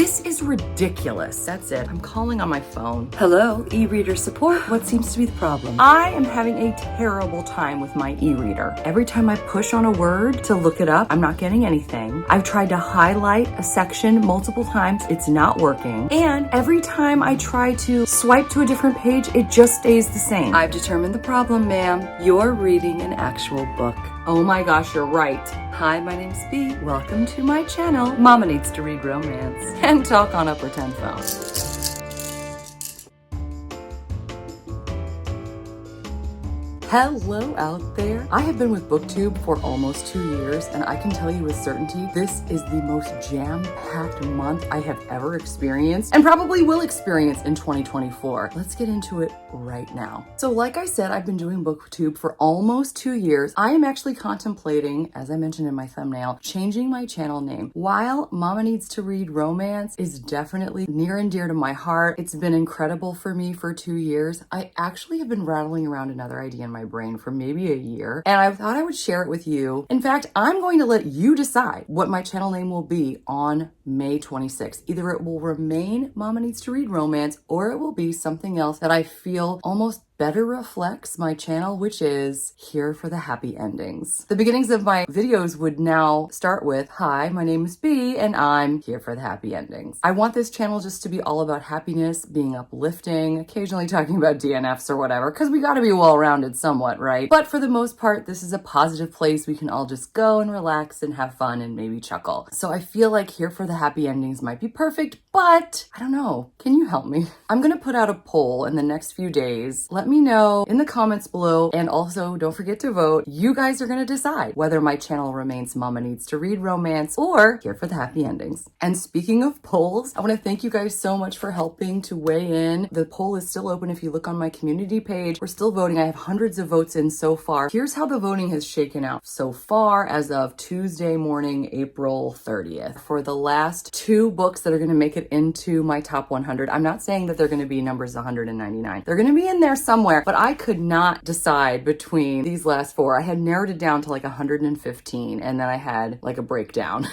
This is ridiculous. That's it. I'm calling on my phone. Hello, e-reader support. What seems to be the problem? I am having a terrible time with my e-reader. Every time I push on a word to look it up, I'm not getting anything. I've tried to highlight a section multiple times. It's not working. And every time I try to swipe to a different page, it just stays the same. I've determined the problem, ma'am. You're reading an actual book. Oh my gosh, you're right. Hi, my name's Bea. Welcome to my channel, Mama Needs to Read Romance and Talk on a Pretend Phone. Hello out there. I have been with BookTube for almost 2 years, and I can tell you with certainty, this is the most jam-packed month I have ever experienced and probably will experience in 2024. Let's get into it right now. So like I said, I've been doing BookTube for almost 2 years. I am actually contemplating, as I mentioned in my thumbnail, changing my channel name. While Mama Needs to Read Romance is definitely near and dear to my heart, it's been incredible for me for 2 years. I actually have been rattling around another idea in my brain for maybe a year, and I thought I would share it with you. In fact, I'm going to let you decide what my channel name will be on May 26th. Either it will remain Mama Needs to Read Romance, or it will be something else that I feel almost better reflects my channel, which is Here for the Happy Endings. The beginnings of my videos would now start with, hi, my name is Bea, and I'm here for the happy endings. I want this channel just to be all about happiness, being uplifting, occasionally talking about DNFs or whatever, because we gotta be well-rounded somewhat, right? But for the most part, this is a positive place we can all just go and relax and have fun and maybe chuckle. So I feel like Here for the Happy Endings might be perfect, but I don't know. Can you help me? I'm gonna put out a poll in the next few days. Let me know in the comments below, and also don't forget to vote. You guys are gonna decide whether my channel remains Mama Needs to Read Romance or Here for the Happy Endings. And speaking of polls, I wanna thank you guys so much for helping to weigh in. The poll is still open if you look on my community page. We're still voting. I have hundreds of votes in so far. Here's how the voting has shaken out so far as of Tuesday morning, April 30th. For the last 2 books that are gonna make it into my top 100, I'm not saying that they're gonna be numbers 199. They're gonna be in there somewhere, but I could not decide between these last 4. I had narrowed it down to like 115, and then I had like a breakdown.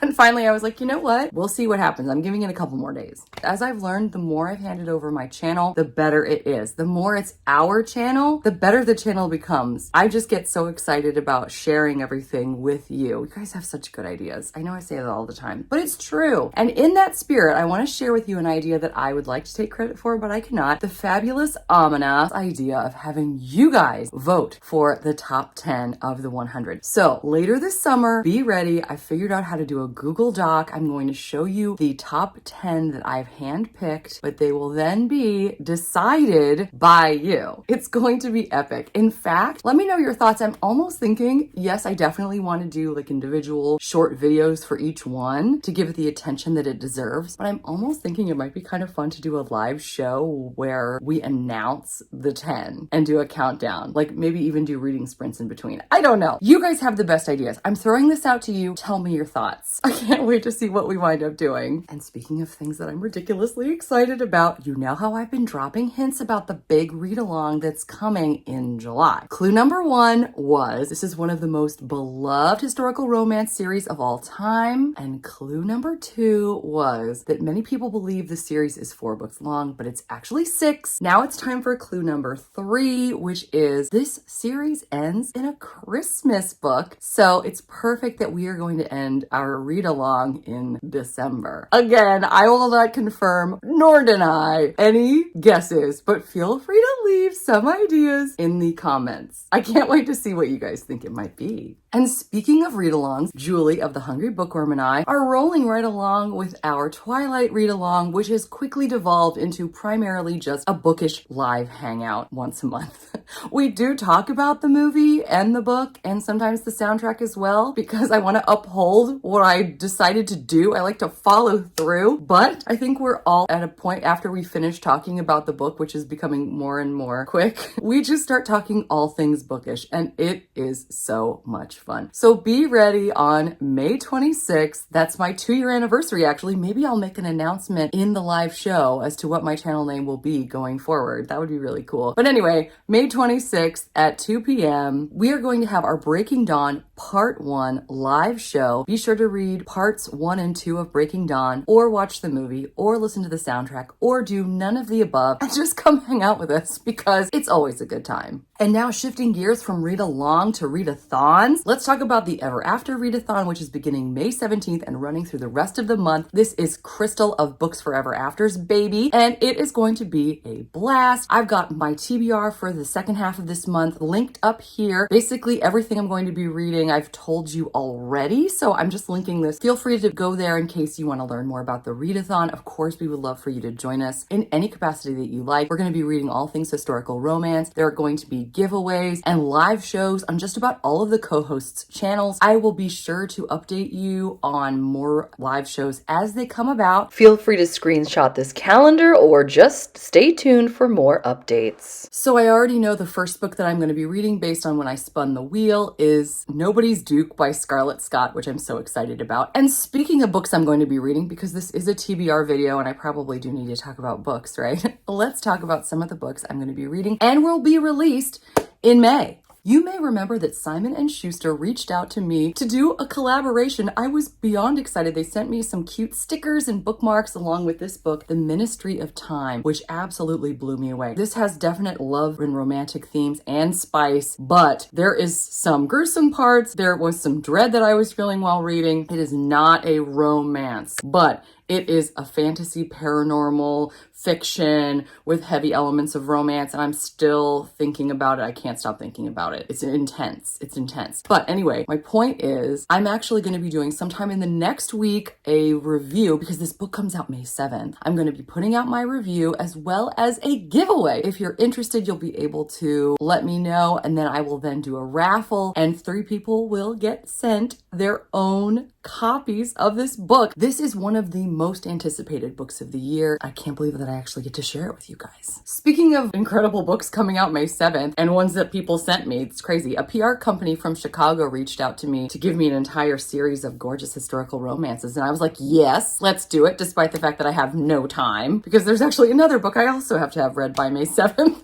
And finally I was like, you know what? We'll see what happens. I'm giving it a couple more days. As I've learned, the more I've handed over my channel, the better it is. The more it's our channel, the better the channel becomes. I just get so excited about sharing everything with you. You guys have such good ideas. I know I say that all the time, but it's true. And in that spirit, I want to share with you an idea that I would like to take credit for, but I cannot. The fabulous Amina idea of having you guys vote for the top 10 of the 100. So later this summer, be ready. I figured out how to do a Google Doc. I'm going to show you the top 10 that I've handpicked, but they will then be decided by you. It's going to be epic. In fact, let me know your thoughts. I'm almost thinking, yes, I definitely want to do like individual short videos for each one to give it the attention that it deserves, but I'm almost thinking it might be kind of fun to do a live show where we announce the 10 and do a countdown, like maybe even do reading sprints in between. I don't know. You guys have the best ideas. I'm throwing this out to you. Tell me your thoughts. I can't wait to see what we wind up doing. And speaking of things that I'm ridiculously excited about, you know how I've been dropping hints about the big read-along that's coming in July. Clue number 1 was, this is one of the most beloved historical romance series of all time. And clue number 2 was that many people believe the series is 4 books long, but it's actually 6. Now it's time for clue number 3, which is this series ends in a Christmas book. So it's perfect that we are going to end our read-along in December. Again, I will not confirm nor deny any guesses, but feel free to leave some ideas in the comments. I can't wait to see what you guys think it might be. And speaking of read-alongs, Julie of The Hungry Bookworm and I are rolling right along with our Twilight read-along, which has quickly devolved into primarily just a bookish live hangout once a month. We do talk about the movie and the book and sometimes the soundtrack as well, because I want to uphold what I decided to do. I like to follow through, but I think we're all at a point after we finish talking about the book, which is becoming more and more quick. We just start talking all things bookish, and it is so much fun. So be ready on May 26th. That's my 2-year anniversary, actually. Maybe I'll make an announcement in the live show as to what my channel name will be going forward. That would be really cool. But anyway, May 26th at 2 p.m., we are going to have our Breaking Dawn part 1 live show. Be sure to read parts 1 and 2 of Breaking Dawn, or watch the movie, or listen to the soundtrack, or do none of the above, and just come hang out with us because it's always a good time. And now shifting gears from read along to readathons, let's talk about the Ever After Readathon, which is beginning May 17th and running through the rest of the month. This is Crystal of Books for Ever Afters, baby, and it is going to be a blast. I've got my TBR for the second half of this month linked up here. Basically everything I'm going to be reading I've told you already, so I'm just linking this. Feel free to go there in case you want to learn more about the readathon. Of course, we would love for you to join us in any capacity that you like. We're going to be reading all things historical romance. There are going to be giveaways and live shows on just about all of the co-hosts' channels. I will be sure to update you on more live shows as they come about. Feel free to screenshot this calendar or just stay tuned for more updates. So I already know the first book that I'm going to be reading based on when I spun the wheel is Nobody's Duke by Scarlett Scott, which I'm so excited about. And speaking of books I'm going to be reading, because this is a TBR video and I probably do need to talk about books, right? Let's talk about some of the books I'm going to be reading and will be released in May. You may remember that Simon & Schuster reached out to me to do a collaboration. I was beyond excited. They sent me some cute stickers and bookmarks along with this book, The Ministry of Time, which absolutely blew me away. This has definite love and romantic themes and spice, but there is some gruesome parts. There was some dread that I was feeling while reading. It is not a romance, but it is a fantasy paranormal fiction with heavy elements of romance, and I'm still thinking about it. I can't stop thinking about it. It's intense. It's intense. But anyway, my point is I'm actually going to be doing sometime in the next week a review because this book comes out May 7th. I'm going to be putting out my review as well as a giveaway. If you're interested, you'll be able to let me know, and then I will then do a raffle, and 3 people will get sent their own copies of this book. This is one of the most anticipated books of the year. I can't believe that I actually get to share it with you guys. Speaking of incredible books coming out May 7th and ones that people sent me, it's crazy. A PR company from Chicago reached out to me to give me an entire series of gorgeous historical romances. And I was like, yes, let's do it, despite the fact that I have no time, because there's actually another book I also have to have read by May 7th.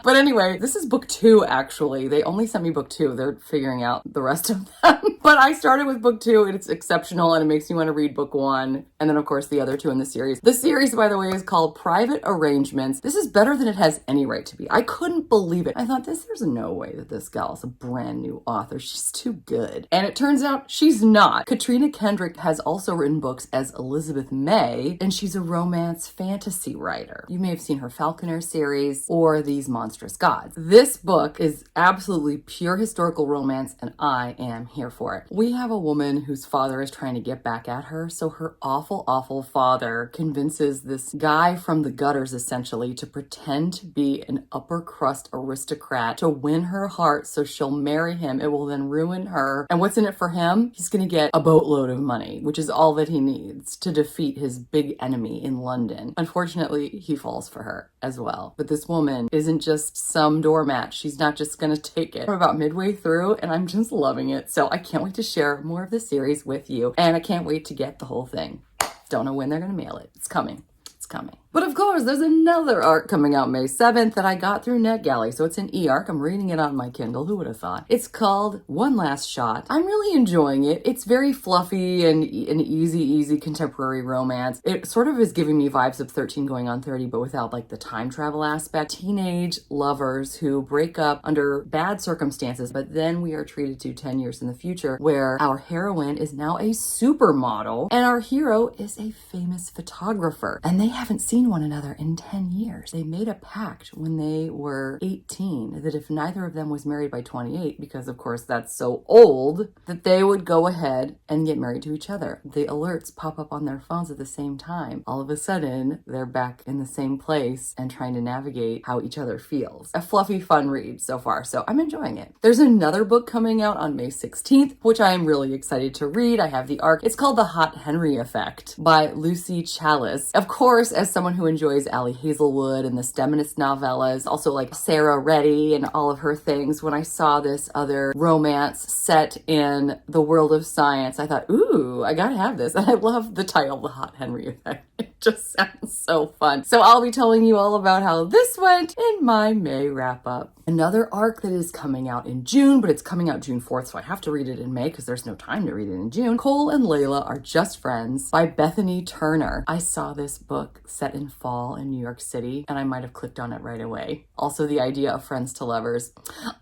But anyway, this is book 2, actually. They only sent me book 2. They're figuring out the rest of them. But I started with book 2, and it's exceptional, and it makes me want to read book 1. And then, of course, the other 2 in the series. The series, by the way, is called Private Arrangements. This is better than it has any right to be. I couldn't believe it. I thought, there's no way that this gal is a brand new author. She's too good. And it turns out she's not. Katrina Kendrick has also written books as Elizabeth May, and she's a romance fantasy writer. You may have seen her Falconer series or These Monstrous Gods. This book is absolutely pure historical romance, and I am here for it. We have a woman whose father is trying to get back at her, so her awful, awful father convinces this guy from the gutters, essentially, to pretend to be an upper crust aristocrat to win her heart so she'll marry him. It will then ruin her. And what's in it for him? He's going to get a boatload of money, which is all that he needs to defeat his big enemy in London. Unfortunately, he falls for her as well. But this woman isn't just some doormat. She's not just gonna take it. I'm about midway through and I'm just loving it. So I can't wait to share more of the series with you, and I can't wait to get the whole thing. Don't know when they're gonna mail it. It's coming. It's coming. But of course, there's another ARC coming out May 7th that I got through NetGalley. So it's an e-ARC. I'm reading it on my Kindle. Who would have thought? It's called One Last Shot. I'm really enjoying it. It's very fluffy and an easy contemporary romance. It sort of is giving me vibes of 13 Going on 30, but without like the time travel aspect. Teenage lovers who break up under bad circumstances, but then we are treated to 10 years in the future where our heroine is now a supermodel and our hero is a famous photographer. And they haven't seen one another in 10 years. They made a pact when they were 18 that if neither of them was married by 28, because of course that's so old, that they would go ahead and get married to each other. The alerts pop up on their phones at the same time. All of a sudden, they're back in the same place and trying to navigate how each other feels. A fluffy, fun read so far, so I'm enjoying it. There's another book coming out on May 16th, which I am really excited to read. I have the ARC. It's called The Hot Henry Effect by Lucy Chalice. Of course, as someone who enjoys Allie Hazelwood and the Steminist novellas, also like Sarah Reddy and all of her things, when I saw this other romance set in the world of science, I thought, ooh, I gotta have this. And I love the title, The Hot Henry Effect. just sounds so fun. So I'll be telling you all about how this went in my May wrap up. Another arc that is coming out in June, but it's coming out June 4th, so I have to read it in May because there's no time to read it in June. Cole and Layla Are Just Friends by Bethany Turner. I saw this book set in fall in New York City, and I might have clicked on it right away. Also, the idea of friends to lovers.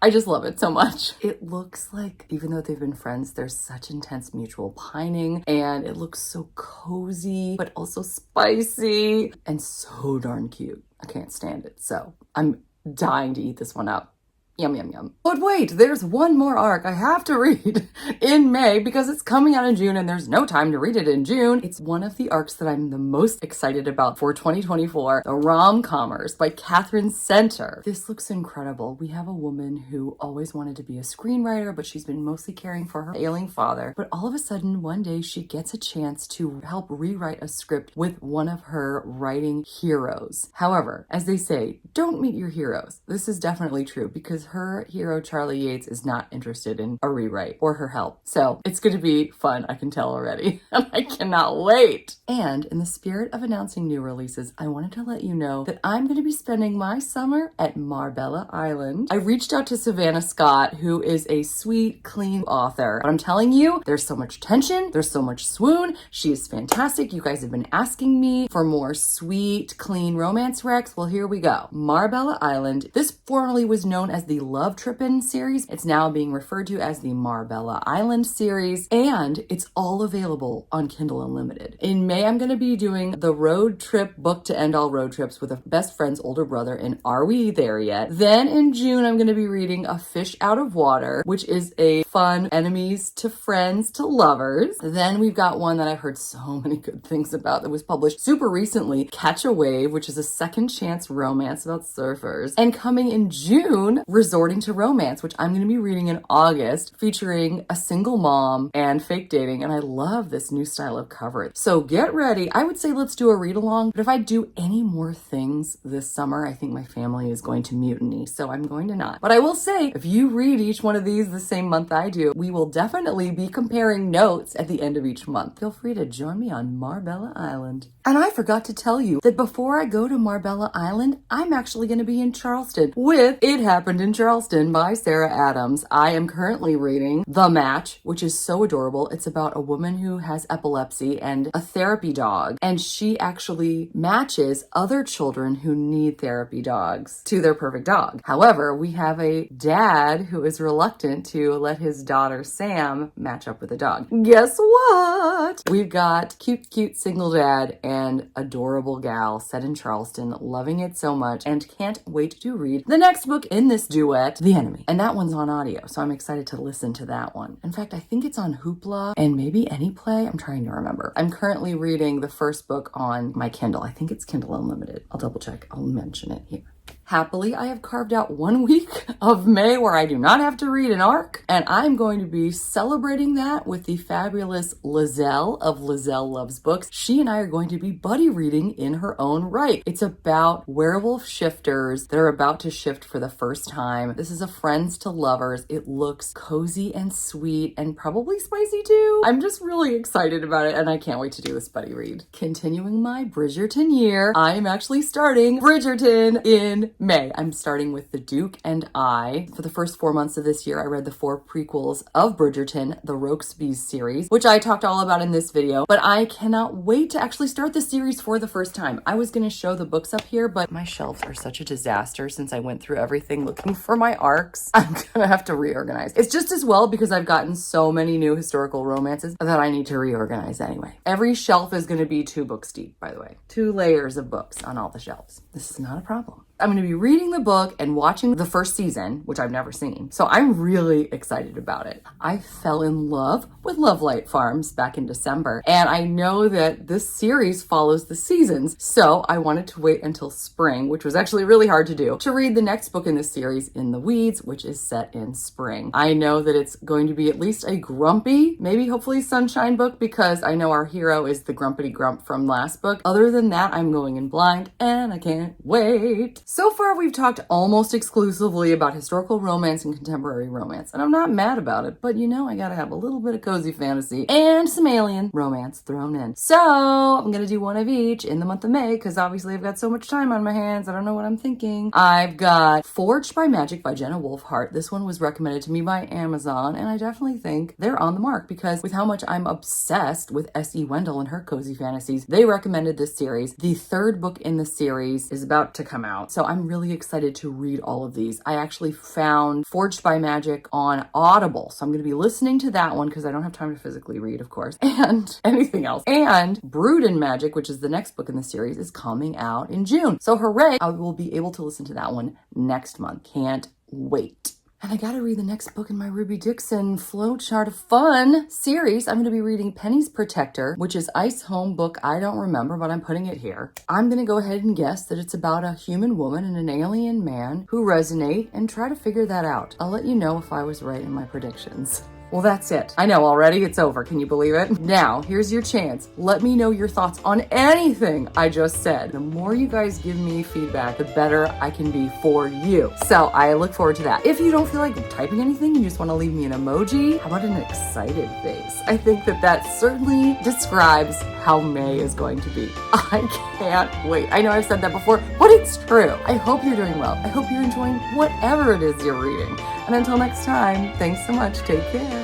I just love it so much. It looks like, even though they've been friends, there's such intense mutual pining, and it looks so cozy, but also spicy, and so darn cute. I can't stand it. So I'm dying to eat this one up. Yum, yum, yum. But wait, there's one more arc I have to read in May because it's coming out in June and there's no time to read it in June. It's one of the arcs that I'm the most excited about for 2024, the rom-commers by Catherine Center. This looks incredible. We have a woman who always wanted to be a screenwriter, but she's been mostly caring for her ailing father. But all of a sudden, one day she gets a chance to help rewrite a script with one of her writing heroes. However, as they say, don't meet your heroes. This is definitely true because her hero, Charlie Yates, is not interested in a rewrite or her help. So it's going to be fun, I can tell already. And I cannot wait. And in the spirit of announcing new releases, I wanted to let you know that I'm going to be spending my summer at Marbella Island. I reached out to Savannah Scott, who is a sweet, clean author. But I'm telling you, there's so much tension. There's so much swoon. She is fantastic. You guys have been asking me for more sweet, clean romance recs. Well, here we go. Marbella Island. This formerly was known as the Love Trippin' series. It's now being referred to as the Marbella Island series, and it's all available on Kindle Unlimited. In May, I'm going to be doing the road trip book to end all road trips with a best friend's older brother in Are We There Yet? Then in June, I'm going to be reading A Fish Out of Water, which is a fun enemies to friends to lovers. Then we've got one that I've heard so many good things about that was published super recently, Catch a Wave, which is a second chance romance about surfers. And coming in June, Resorting to Romance, which I'm going to be reading in August, featuring a single mom and fake dating. And I love this new style of cover. So get ready. I would say let's do a read along. But if I do any more things this summer, I think my family is going to mutiny. So I'm going to not. But I will say, if you read each one of these the same month I do, we will definitely be comparing notes at the end of each month. Feel free to join me on Marbella Island. And I forgot to tell you that before I go to Marbella Island, I'm actually going to be in Charleston with It Happened in Charleston by Sarah Adams. I am currently reading The Match, which is so adorable. It's about a woman who has epilepsy and a therapy dog, and she actually matches other children who need therapy dogs to their perfect dog. However, we have a dad who is reluctant to let his daughter Sam match up with a dog. Guess what? We've got cute single dad and adorable gal set in Charleston, loving it so much, and can't wait to read the next book in this duet, The Enemy. And that one's on audio, so I'm excited to listen to that one. In fact, I think it's on Hoopla and maybe AnyPlay. I'm trying to remember. I'm currently reading the first book on my Kindle. I think it's Kindle Unlimited. I'll double check. I'll mention it here. Happily, I have carved out 1 week of May where I do not have to read an arc, and I'm going to be celebrating that with the fabulous Lizelle of Lizelle Loves Books. She and I are going to be buddy reading in her own right. It's about werewolf shifters that are about to shift for the first time. This is a friends to lovers. It looks cozy and sweet and probably spicy too. I'm just really excited about it, and I can't wait to do this buddy read. Continuing my Bridgerton year, I'm actually starting Bridgerton in May. I'm starting with The Duke and I. For the first 4 months of this year, I read the 4 prequels of Bridgerton, the Rokesby's series, which I talked all about in this video, but I cannot wait to actually start the series for the first time. I was going to show the books up here, but my shelves are such a disaster since I went through everything looking for my arcs. I'm going to have to reorganize. It's just as well because I've gotten so many new historical romances that I need to reorganize anyway. Every shelf is going to be 2 books deep, by the way. 2 layers of books on all the shelves. This is not a problem. I'm going to be reading the book and watching the first season, which I've never seen. So I'm really excited about it. I fell in love with Lovelight Farms back in December, and I know that this series follows the seasons. So I wanted to wait until spring, which was actually really hard to do, to read the next book in the series, In the Weeds, which is set in spring. I know that it's going to be at least a grumpy, maybe hopefully sunshine book, because I know our hero is the grumpity grump from last book. Other than that, I'm going in blind and I can't wait. So far, we've talked almost exclusively about historical romance and contemporary romance, and I'm not mad about it, but you know I gotta have a little bit of cozy fantasy and some alien romance thrown in. So I'm gonna do one of each in the month of May, because obviously I've got so much time on my hands, I don't know what I'm thinking. I've got Forged by Magic by Jenna Wolfhart. This one was recommended to me by Amazon, and I definitely think they're on the mark, because with how much I'm obsessed with S.E. Wendell and her cozy fantasies, they recommended this series. The third book in the series is about to come out, so I'm really excited to read all of these. I actually found Forged by Magic on Audible, so I'm going to be listening to that one because I don't have time to physically read, of course, and anything else. And Brood in Magic, which is the next book in the series, is coming out in June. So hooray, I will be able to listen to that one next month. Can't wait. And I gotta read the next book in my Ruby Dixon Flowchart of Fun series. I'm gonna be reading Penny's Protector, which is Ice Home book I don't remember, but I'm putting it here. I'm gonna go ahead and guess that it's about a human woman and an alien man who resonate and try to figure that out. I'll let you know if I was right in my predictions. Well, that's it. I know already it's over. Can you believe it? Now, here's your chance. Let me know your thoughts on anything I just said. The more you guys give me feedback, the better I can be for you. So I look forward to that. If you don't feel like typing anything, you just want to leave me an emoji, how about an excited face? I think that certainly describes how May is going to be. I can't wait. I know I've said that before, but it's true. I hope you're doing well. I hope you're enjoying whatever it is you're reading. And until next time, thanks so much. Take care.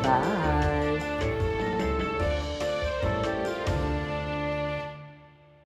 Bye.